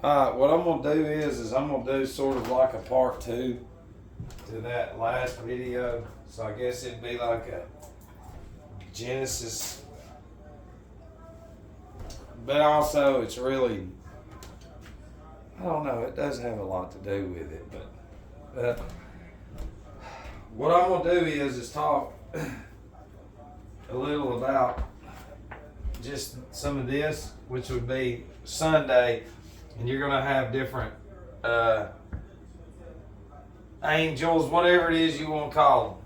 What I'm gonna do is I'm gonna do sort of like a part two to that last video. So I guess it'd be like a Genesis, but also it's really, I don't know, it does have a lot to do with it, but what I'm gonna do is talk a little about just some of this, which would be Sunday, and you're gonna have different angels, whatever it is you want to call them.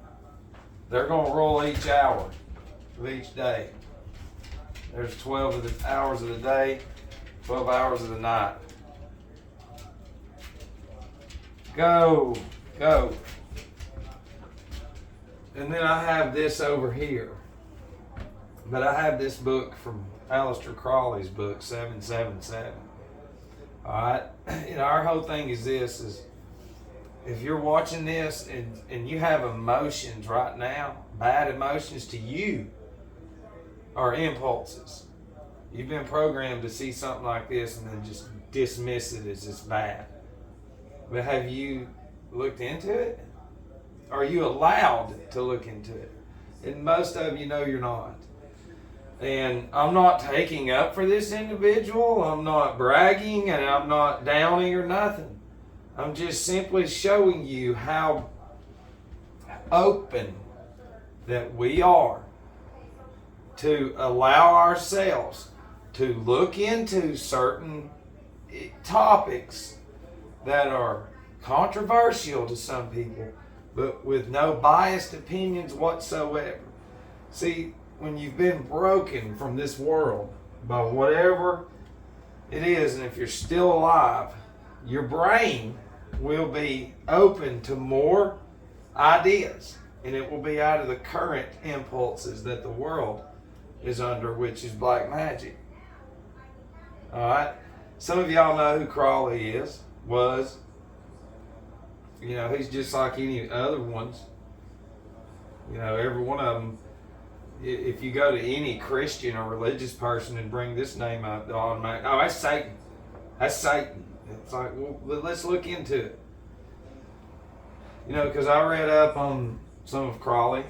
They're gonna roll each hour of each day. There's 12 of the hours of the day, 12 hours of the night. Go. And then I have this over here. But I have this book from Aleister Crowley's book, 777. Alright? And our whole thing is this, is if you're watching this and you have emotions right now, bad emotions to you, or impulses. You've been programmed to see something like this and then just dismiss it as just bad. But have you looked into it? Are you allowed to look into it? And most of you know you're not. And I'm not taking up for this individual. I'm not bragging and I'm not downing or nothing. I'm just simply showing you how open that we are to allow ourselves to look into certain topics that are controversial to some people, but with no biased opinions whatsoever. See, when you've been broken from this world by whatever it is, and if you're still alive, your brain will be open to more ideas, and it will be out of the current impulses that the world is under, which is black magic. Alright? Some of y'all know who Crowley was. You know, he's just like any other ones. You know, every one of them. If you go to any Christian or religious person and bring this name up, they'll automatically, oh, that's Satan. That's Satan. It's like, well, let's look into it. You know, because I read up on some of Crowley.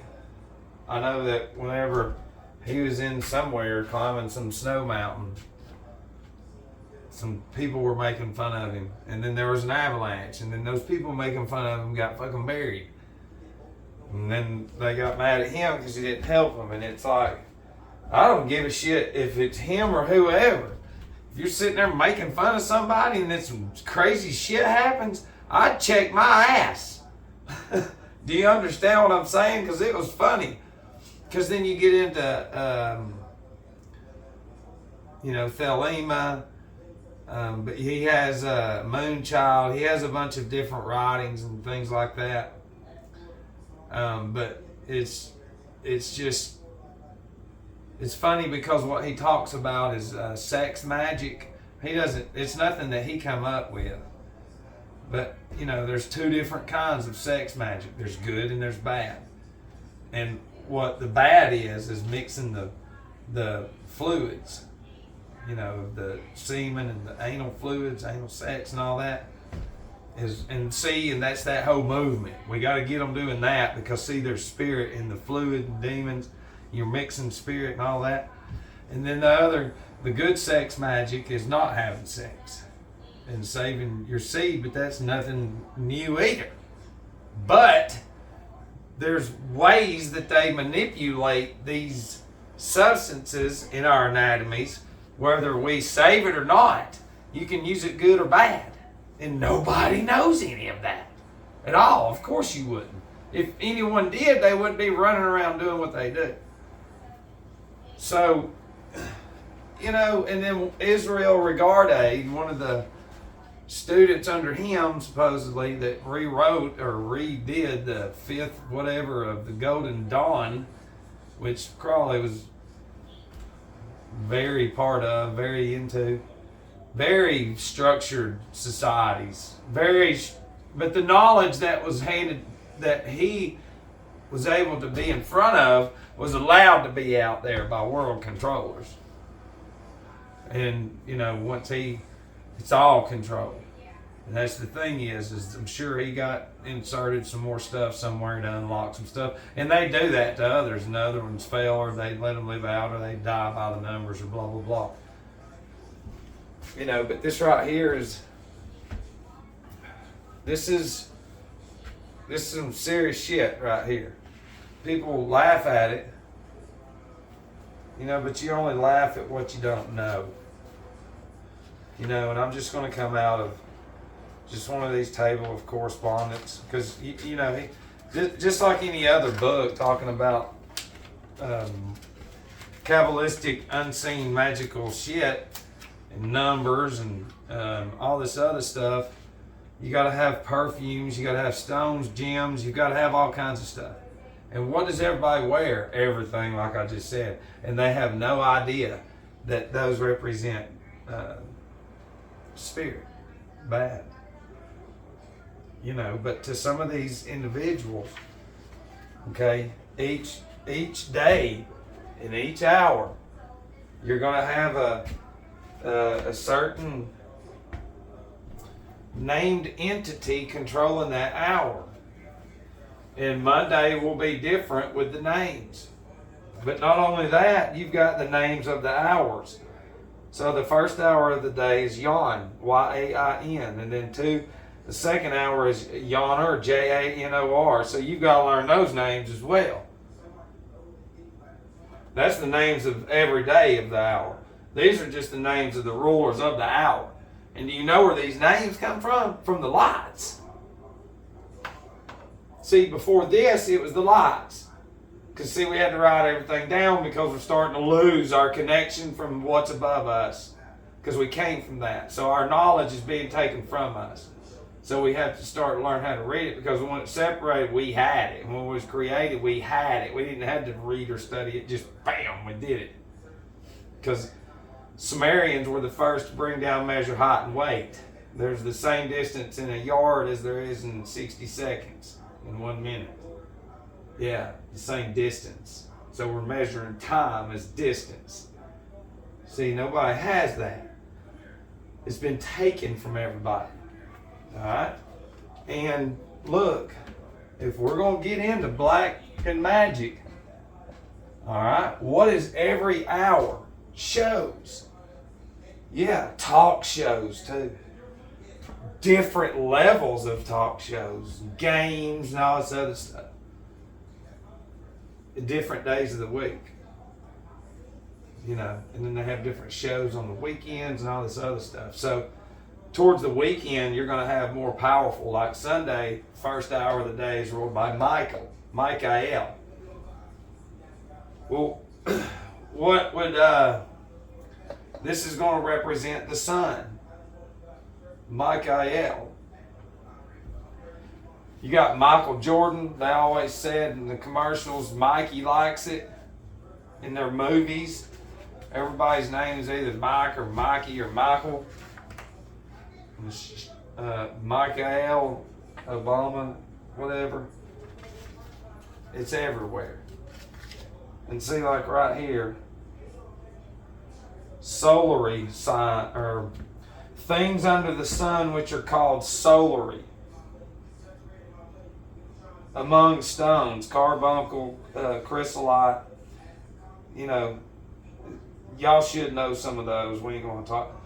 I know that whenever he was in somewhere climbing some snow mountain, some people were making fun of him, and then there was an avalanche, and then those people making fun of him got fucking buried. And then they got mad at him because he didn't help them. And it's like, I don't give a shit if it's him or whoever. If you're sitting there making fun of somebody and then some crazy shit happens, I'd check my ass. Do you understand what I'm saying? Because it was funny. Because then you get into, Thelema. But he has Moonchild. He has a bunch of different writings and things like that. But it's funny because what he talks about is sex magic. It's nothing that he come up with. But, you know, there's two different kinds of sex magic. There's good and there's bad. And what the bad is mixing the fluids, you know, the semen and the anal fluids, anal sex and all that. And that's that whole movement. We got to get them doing that because, see, there's spirit in the fluid and demons. You're mixing spirit and all that. And then the good sex magic is not having sex and saving your seed, but that's nothing new either. But there's ways that they manipulate these substances in our anatomies, whether we save it or not. You can use it good or bad. And nobody knows any of that at all. Of course you wouldn't. If anyone did, they wouldn't be running around doing what they do. So, you know, and then Israel Regardie, one of the students under him, supposedly, that rewrote or redid the fifth whatever of the Golden Dawn, which Crowley was very part of, very into. Very structured societies, but the knowledge that was handed, that he was able to be in front of, was allowed to be out there by world controllers. And, you know, once he It's all controlled. And that's the thing is I'm sure he got inserted some more stuff somewhere to unlock some stuff. And they do that to others, and other ones fail, or they let them live out, or they die by the numbers, or blah, blah, blah. You know, but this right here this is some serious shit right here. People laugh at it, you know, but you only laugh at what you don't know. You know, and I'm just going to come out of just one of these table of correspondence, because you know, just like any other book talking about Kabbalistic unseen magical shit and numbers and all this other stuff. You got to have perfumes, you got to have stones, gems, you got to have all kinds of stuff. And what does everybody wear? Everything, like I just said. And they have no idea that those represent spirit, bad. You know, but to some of these individuals, okay, each day and each hour, you're going to have a certain named entity controlling that hour. And Monday will be different with the names. But not only that, you've got the names of the hours. So the first hour of the day is Yain, Y-A-I-N, and then the second hour is Yonor, J-A-N-O-R. So you've got to learn those names as well. That's the names of every day of the hour. These are just the names of the rulers of the hour. And do you know where these names come from? From the lights. See, before this, it was the lights. Because, see, we had to write everything down because we're starting to lose our connection from what's above us. Because we came from that. So our knowledge is being taken from us. So we have to start to learn how to read it, because when it separated, we had it. When it was created, we had it. We didn't have to read or study it. Just bam, we did it. Because Sumerians were the first to bring down, measure height and weight. There's the same distance in a yard as there is in 60 seconds in 1 minute. Yeah, the same distance. So we're measuring time as distance. See, nobody has that. It's been taken from everybody. All right? And look, if we're going to get into black and magic, all right, what is every hour? Shows. Yeah, talk shows too. Different levels of talk shows, games, and all this other stuff. Different days of the week. You know, and then they have different shows on the weekends and all this other stuff. So towards the weekend, you're going to have more powerful, like Sunday, first hour of the day is ruled by Michael. Well, what would, this is going to represent the sun, Michael. You got Michael Jordan, they always said in the commercials, Mikey likes it in their movies. Everybody's name is either Mike or Mikey or Michael. Michael Obama, whatever. It's everywhere. And see, like right here, solary sign, or things under the sun which are called solary. Among stones, carbuncle, chrysolite, you know, y'all should know some of those. We ain't going to talk.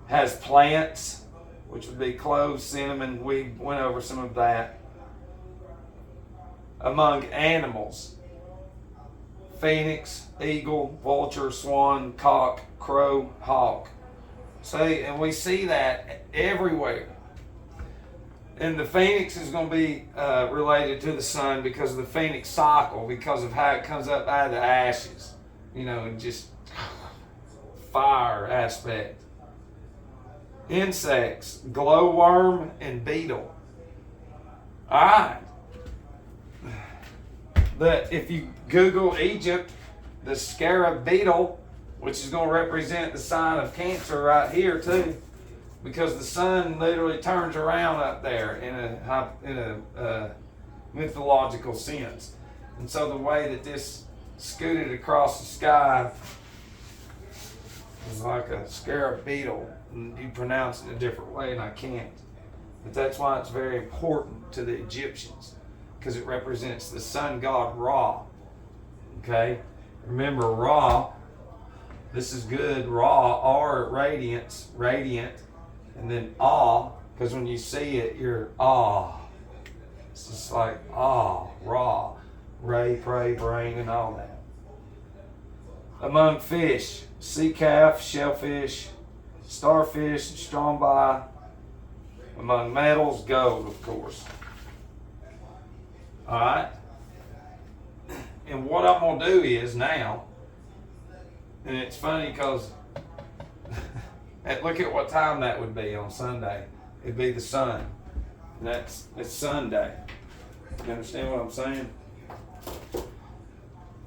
Has plants, which would be cloves, cinnamon. We went over some of that. Among animals, phoenix, eagle, vulture, swan, cock, crow, hawk. See, and we see that everywhere. And the phoenix is going to be related to the sun because of the phoenix cycle, because of how it comes up out of the ashes. You know, and just fire aspect. Insects, glowworm and beetle. Alright. If you Google Egypt, the scarab beetle, which is going to represent the sign of Cancer right here too, because the sun literally turns around up there in a mythological sense. And so the way that this scooted across the sky was like a scarab beetle You pronounce it a different way, and I can't. But that's why it's very important to the Egyptians, because it represents the sun god Ra. Okay? Remember Ra, this is good. Ra, R, radiance, radiant, and then Ah, because when you see it, you're Ah. It's just like Ah, Ra, Ray, pray, bring, and all that. Among fish, sea calf, shellfish, starfish, and strombi. Among metals, gold, of course. Alright? And what I'm going to do is now, and it's funny because look at what time that would be on Sunday. It'd be the sun. And it's Sunday. You understand what I'm saying?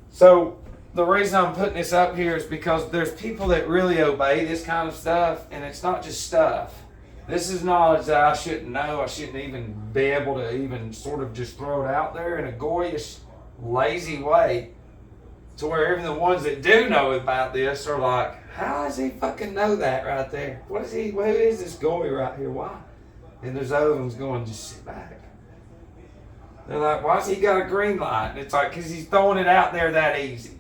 So, the reason I'm putting this up here is because there's people that really obey this kind of stuff, and it's not just stuff. This is knowledge that I shouldn't know. I shouldn't even be able to even sort of just throw it out there in a goyish, lazy way, to where even the ones that do know about this are like, how does he fucking know that right there? Who is this goy right here? Why? And there's other ones going, just sit back. They're like, why's he got a green light? And it's like, because he's throwing it out there that easy.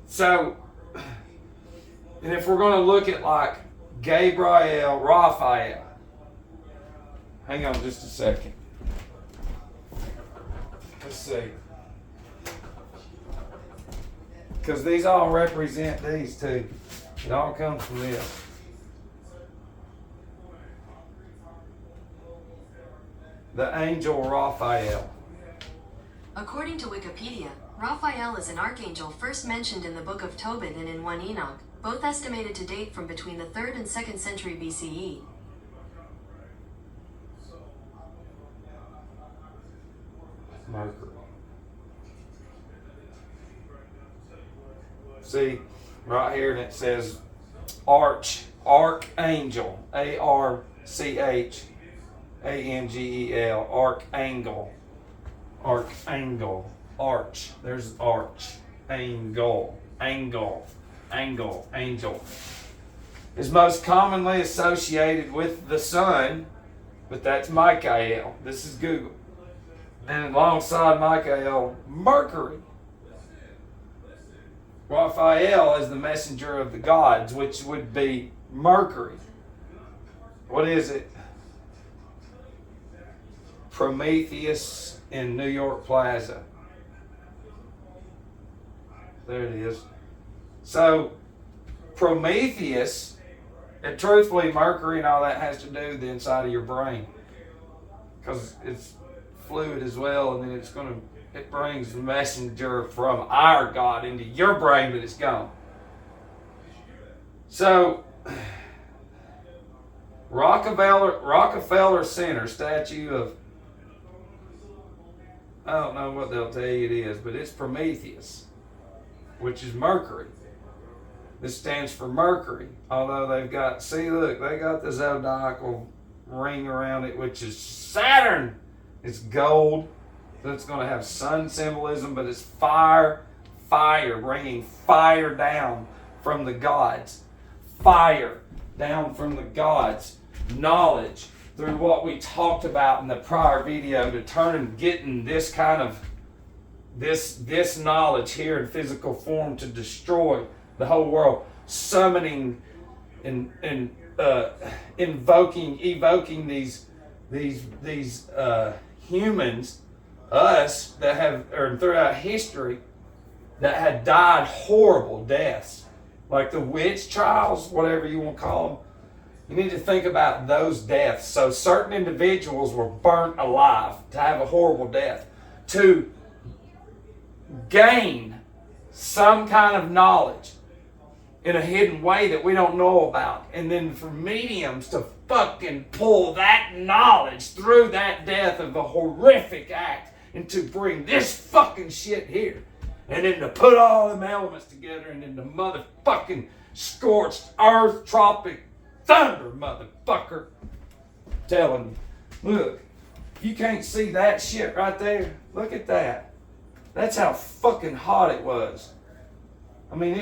So, and if we're going to look at like Gabriel, Raphael, hang on just a second. Let's see. Because these all represent these two. It all comes from this. The angel Raphael. According to Wikipedia, Raphael is an archangel first mentioned in the book of Tobit and in 1 Enoch, both estimated to date from between the 3rd and 2nd century BCE. Mercury. See, right here, and it says archangel, ARCHANGEL, archangel, arch. There's angel, angel. Is most commonly associated with the sun, but that's Michael. This is Google. And alongside Michael, Mercury. Raphael is the messenger of the gods, which would be Mercury. What is it? Prometheus in New York Plaza. There it is. So, Prometheus, and truthfully, Mercury and all that has to do with the inside of your brain. Because it's fluid as well, and then it brings the messenger from our God into your brain, but it's gone. So, Rockefeller Center statue of, I don't know what they'll tell you it is, but it's Prometheus, which is Mercury. This stands for Mercury, although they've got, see, look, they got the zodiacal ring around it, which is Saturn. It's gold, so it's going to have sun symbolism, but it's fire, bringing fire down from the gods. Fire down from the gods. Knowledge through what we talked about in the prior video to turn and getting this kind of, this knowledge here in physical form to destroy the whole world. Summoning and evoking these humans, us, that have, or throughout history, that had died horrible deaths, like the witch trials, whatever you want to call them. You need to think about those deaths. So certain individuals were burnt alive to have a horrible death, to gain some kind of knowledge in a hidden way that we don't know about. And then for mediums to fucking pull that knowledge through that death of a horrific act and to bring this fucking shit here. And then to put all them elements together and then the motherfucking scorched earth, tropic thunder, motherfucker. I'm telling you. Look, if you can't see that shit right there, look at that. That's how fucking hot it was. I mean,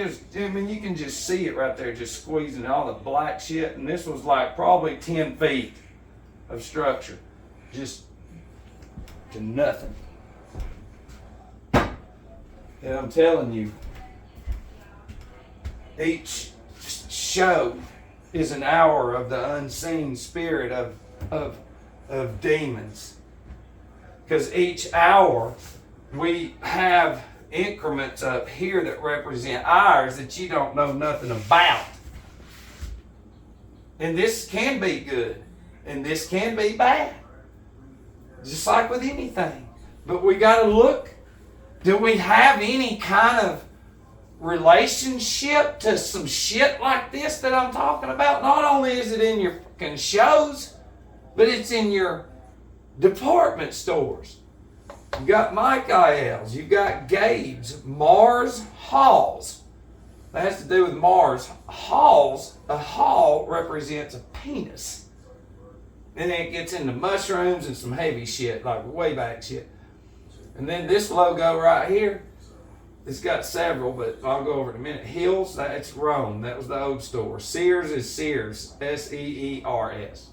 you can just see it right there, just squeezing all the black shit. And this was like probably 10 feet of structure, just to nothing. And I'm telling you, each show is an hour of the unseen spirit of demons. Because each hour we have increments up here that represent ours that you don't know nothing about. And this can be good, and this can be bad. Just like with anything. But we got to look. Do we have any kind of relationship to some shit like this that I'm talking about? Not only is it in your fucking shows, but it's in your department stores. You got Mike ILs, you got Gabe's, Mars Halls. That has to do with Mars Halls. A hall represents a penis. And then it gets into mushrooms and some heavy shit, like way back shit. And then this logo right here, it's got several, but I'll go over it in a minute. Hills, that's Rome. That was the old store. Sears is Sears, Seers.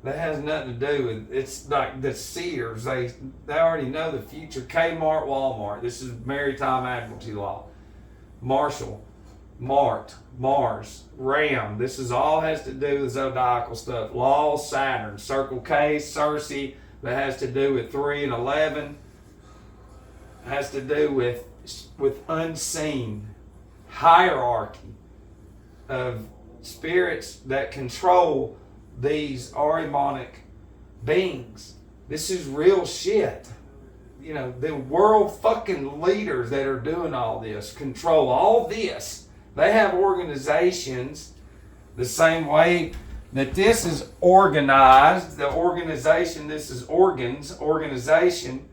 That has nothing to do with, it's like the Sears. They already know the future. Kmart, Walmart. This is Maritime Admiralty Law. Marshall, Mart, Mars, Ram. This is all has to do with zodiacal stuff. Law, Saturn, Circle K, Cersei. That has to do with 3 and 11. Has to do with unseen hierarchy of spirits that control these Ahrimanic beings. This is real shit. You know, the world fucking leaders that are doing all this control all this. They have organizations the same way that this is organized. The organization, this is organization.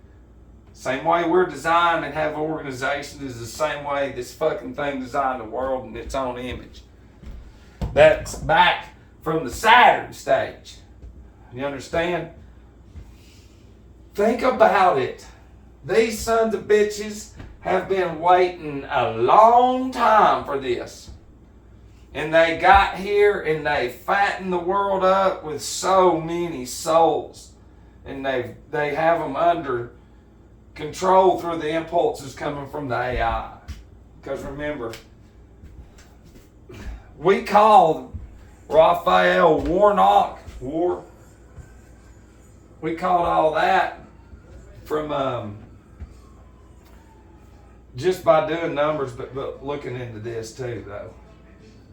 Same way we're designed and have organizations is the same way this fucking thing designed the world in its own image. That's back from the Saturn stage. You understand? Think about it. These sons of bitches have been waiting a long time for this. And they got here and they fattened the world up with so many souls. And they have them under control through the impulses coming from the AI. Because remember, we called Raphael Warnock, we called all that from just by doing numbers, but looking into this too, though.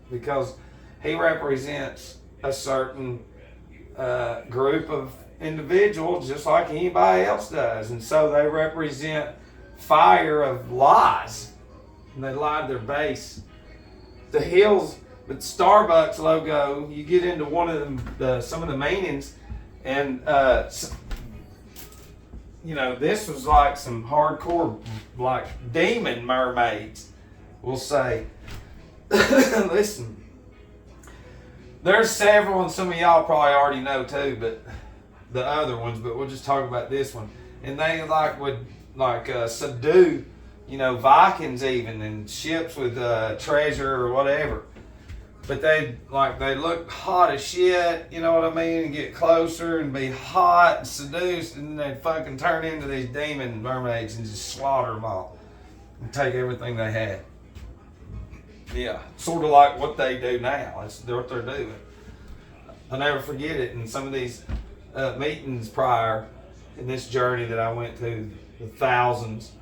Because he represents a certain group of individuals just like anybody else does. And so they represent fire of lies. And they lie to their base. The hills, the Starbucks logo, you get into one of them, some of the meanings, and you know, this was like some hardcore, like demon mermaids, we'll say. Listen, there's several, and some of y'all probably already know too, but the other ones, but we'll just talk about this one. And they would subdue, you know, Vikings even, and ships with treasure or whatever. But they look hot as shit, you know what I mean, and get closer and be hot and seduced, and then they'd fucking turn into these demon mermaids and just slaughter them all and take everything they had. Yeah, sort of like what they do now. That's what they're doing. I'll never forget it in some of these meetings prior in this journey that I went to, the thousands.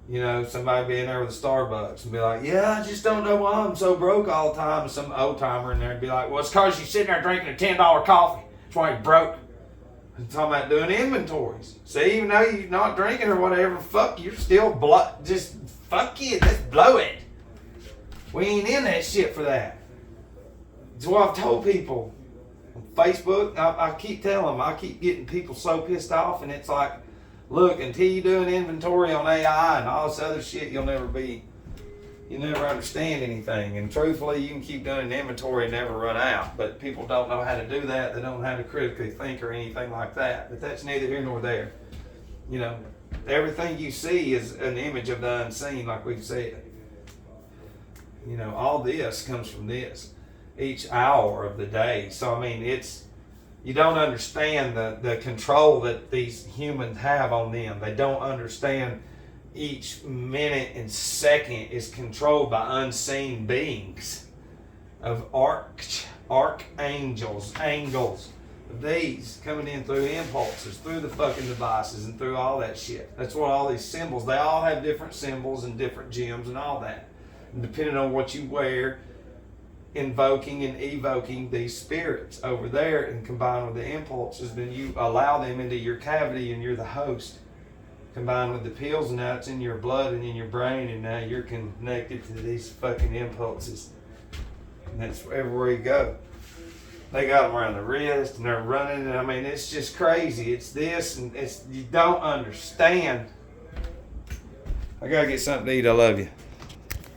You know, somebody being there with a Starbucks and be like, yeah, I just don't know why I'm so broke all the time. And some old timer in there and be like, well, it's because you're sitting there drinking a $10 coffee. That's why you're broke. I'm talking about doing inventories. See, even though you're not drinking or whatever, fuck, you're still just fuck it, let's blow it. We ain't in that shit for that. That's what I've told people on Facebook. I keep telling them, I keep getting people so pissed off, and it's like, look, until you do an inventory on AI and all this other shit, you'll never understand anything. And truthfully, you can keep doing an inventory and never run out. But people don't know how to do that. They don't know how to critically think or anything like that. But that's neither here nor there. You know, everything you see is an image of the unseen, like we've said. You know, all this comes from this each hour of the day. So, I mean, you don't understand the control that these humans have on them. They don't understand each minute and second is controlled by unseen beings of archangels, angels. These coming in through impulses, through the fucking devices, and through all that shit. That's what all these symbols, they all have different symbols and different gems and all that. And depending on what you wear, invoking and evoking these spirits over there and combined with the impulses, then you allow them into your cavity and you're the host. Combined with the pills, and now it's in your blood and in your brain, and now you're connected to these fucking impulses. And that's everywhere you go. They got them around the wrist and they're running, and I mean, it's just crazy. It's this, and you don't understand. I gotta get something to eat. I love you.